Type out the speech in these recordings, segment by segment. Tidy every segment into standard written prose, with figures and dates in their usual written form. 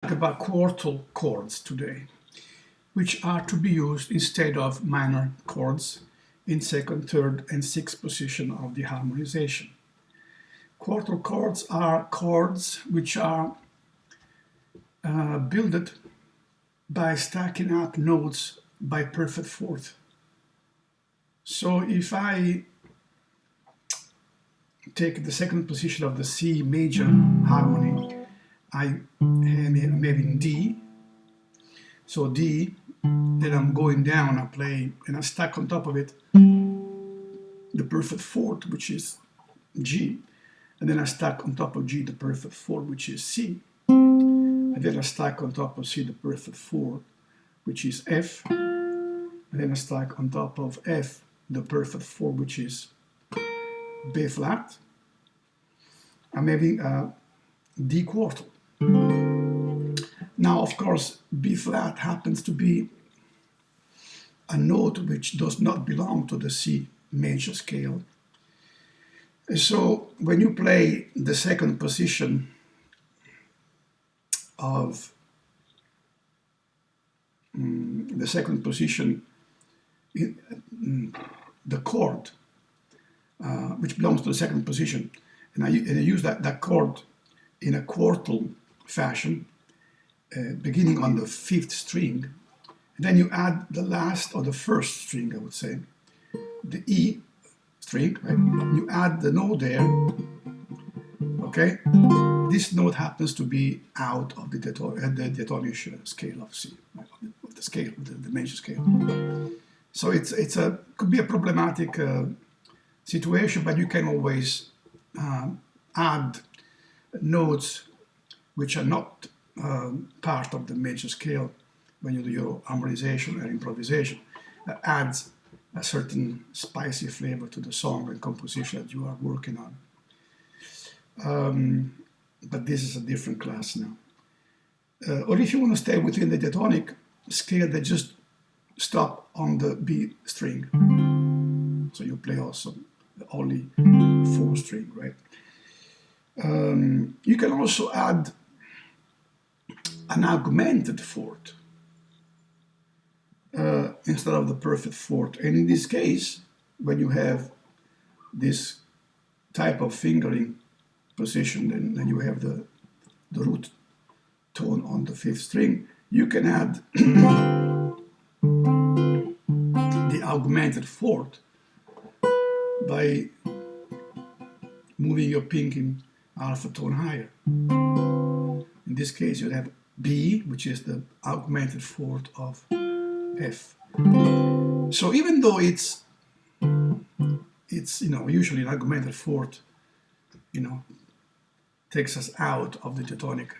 About quartal chords today, which are to be used instead of minor chords in second, third, and sixth position of the harmonization. Quartal chords are chords which are built by stacking up notes by perfect fourth. So if I take the second position of the C major harmony, I'm having D, so D, then I'm going down, I play, and I stack on top of it the perfect fourth, which is G, and then I stack on top of G the perfect fourth, which is C, and then I stack on top of C the perfect fourth, which is F, and then I stack on top of F the perfect fourth, which is B flat. I'm having a D quartal. Now, of course, B flat happens to be a note which does not belong to the C major scale. So when you play the second position of the chord, which belongs to the second position, and I use that chord in a quartal fashion, beginning on the fifth string, and then you add the last or the first string, I would say, the E string, right? You add the note there, okay? This note happens to be out of the diminished scale of C, right? Of the scale, the major scale. So could be a problematic situation, but you can always add notes which are not part of the major scale when you do your harmonization and improvisation. That adds a certain spicy flavor to the song and composition that you are working on. But this is a different class now. Or if you want to stay within the diatonic scale, they just stop on the B string. So you play also only fourth string, right? You can also add an augmented fourth instead of the perfect fourth. And in this case, when you have this type of fingering position, then you have the root tone on the fifth string, you can add the augmented fourth by moving your pinky alpha tone higher. In this case, you have B, which is the augmented fourth of F. So even though it's usually an augmented fourth, takes us out of the diatonic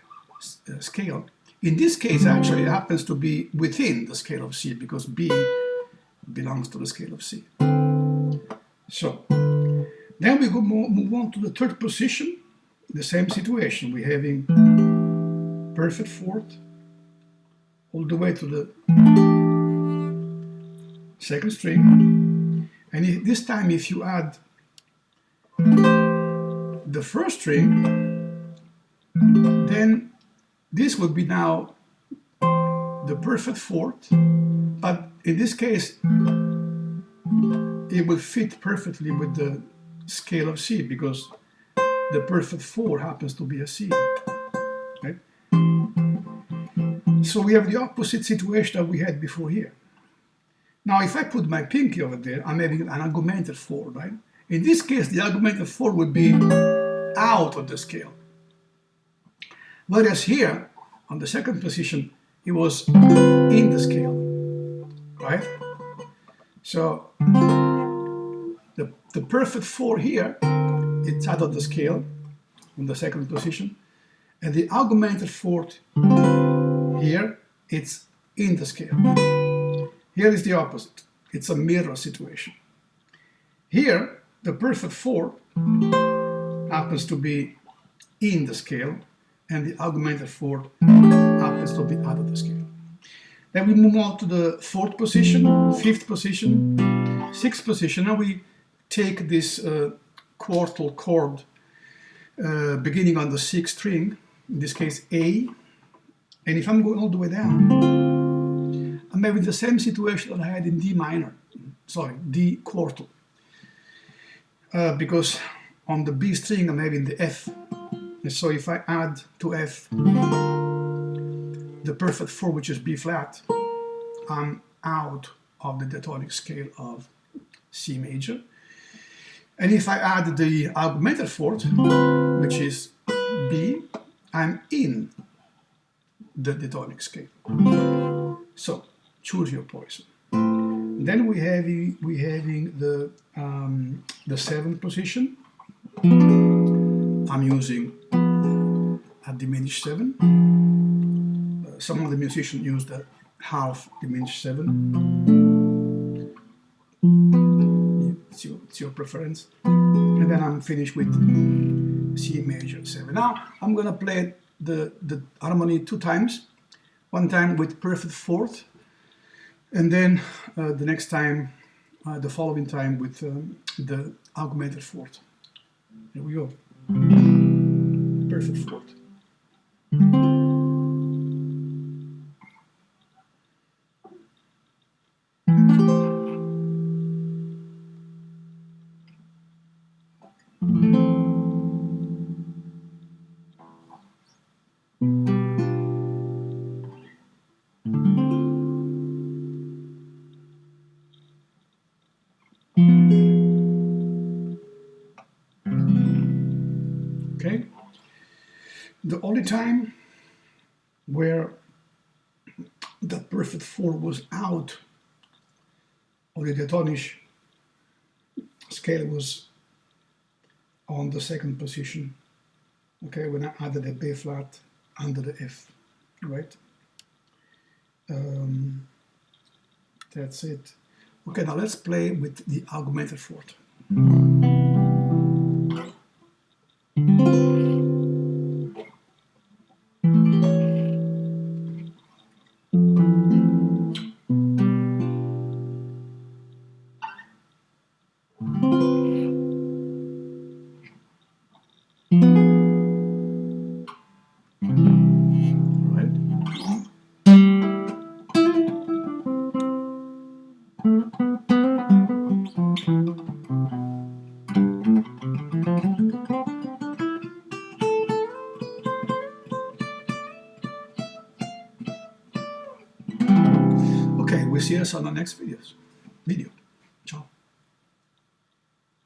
scale. In this case, actually, it happens to be within the scale of C because B belongs to the scale of C. So then we go move on to the third position. The same situation. We're having perfect fourth all the way to the second string, and this time if you add the first string, then this would be now the perfect fourth, but in this case it will fit perfectly with the scale of C because the perfect four happens to be a C, right? So we have the opposite situation that we had before here. Now, if I put my pinky over there, I'm having an augmented four, right? In this case, the augmented four would be out of the scale. Whereas here, on the second position, it was in the scale, right? So the perfect four here, it's out of the scale in the second position, and the augmented fourth here, it's in the scale. Here is the opposite. It's a mirror situation. Here, the perfect four happens to be in the scale, and the augmented fourth happens to be out of the scale. Then we move on to the fourth position, fifth position, sixth position. Now we take this quartal chord beginning on the sixth string, in this case A, And if I'm going all the way down, I'm having the same situation that I had in D minor, sorry, D quartal. Because on the B string I'm having the F. And so if I add to F the perfect 4, which is B flat, I'm out of the diatonic scale of C major. And if I add the augmented fourth, which is B, I'm in the diatonic scale. So choose your poison. Then we having the 7th position. I'm using a diminished 7. Some of the musicians use the half diminished 7. It's your preference. And then I'm finished with C major 7. Now I'm gonna play the harmony 2 times. One time with perfect fourth, and then the next time, the following time with the augmented fourth. Here we go. Perfect fourth. Okay. The only time where the perfect 4 was out of the diatonic scale was on the 2nd position. Okay, when I added a B flat under the F, right? That's it. Okay, now let's play with the augmented fourth. Okay, we'll see us on the next video.